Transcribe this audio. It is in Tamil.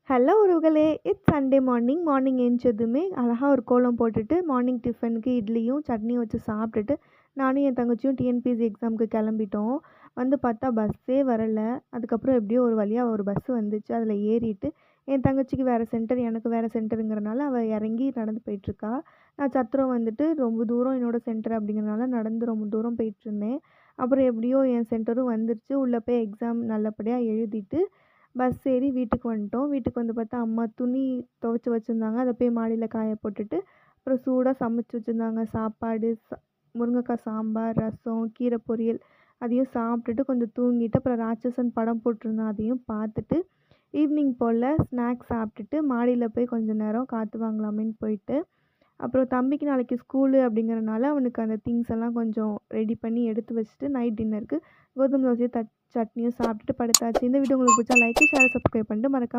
ஹலோ உறவுகளே! It's Sunday morning. மார்னிங் எந்திச்சதுமே அழகா ஒரு கோலம் போட்டுட்டு, மார்னிங் டிஃபனுக்கு இட்லியும், சட்னியும் வச்சு சாப்பிட்டுட்டு, நானும் என் தங்கச்சியும் டிஎன்பிஎஸ்சி எக்ஸாமுக்கு கிளம்பிட்டோம். வந்து பார்த்தா பஸ்ஸே வரல. அதுக்கப்புறம் எப்படியோ ஒரு வழியா ஒரு பஸ் வந்துச்சு. அதில ஏறிட்டு, என் தங்கச்சிக்கு வேற சென்டர், எனக்கு வேற சென்டருங்கிறனால அவ இறங்கி நடந்து போயிட்டுருக்கா. நான் சத்திரம் வந்துட்டு ரொம்ப தூரம் என்னோட சென்டர் அப்படிங்கிறனால நடந்து ரொம்ப தூரம் போயிட்டுருந்தேன். அப்புறம் எப்படியோ என் சென்டரும் வந்துருச்சு. உள்ள போய் எக்ஸாம் நல்லபடியா எழுதிட்டு பஸ் ஏறி வீட்டுக்கு வந்துட்டோம். வீட்டுக்கு வந்து பார்த்தா, அம்மா துணி துவைச்சு வச்சிருந்தாங்க. அத போய் மாடியில காய போட்டுட்டு, அப்புறம் சூடா சமைச்சு வச்சிருந்தாங்க. சாப்பாடு, முருங்கக்காய் சாம்பார், ரசம், கீரை பொரியல் அதையும் சாப்பிட்டுட்டு கொஞ்சம் தூங்கிட்டு, அப்புறம் ராட்சசன் படம் போட்டிருந்தான். அதையும் பார்த்துட்டு, ஈவினிங் போல ஸ்நாக்ஸ் சாப்பிட்டுட்டு, மாடியில போய் கொஞ்ச நேரம் காத்து வாங்கலாமேன்னு போயிட்டு, அப்புறம் தம்பிக்கு நாளைக்கு ஸ்கூலு அப்படிங்கிறனால, அவனுக்கு அந்த திங்ஸ் எல்லாம் கொஞ்சம் ரெடி பண்ணி எடுத்து வச்சுட்டு, நைட் டின்னருக்கு கோதுமை தோசையும், சட்னியும் சாப்பிட்டுட்டு படுத்தாச்சு. இந்த வீடியோ உங்களுக்கு பிடிச்சா லைக், ஷேர், சப்ஸ்கிரைப் பண்ணிட்டு மறக்காம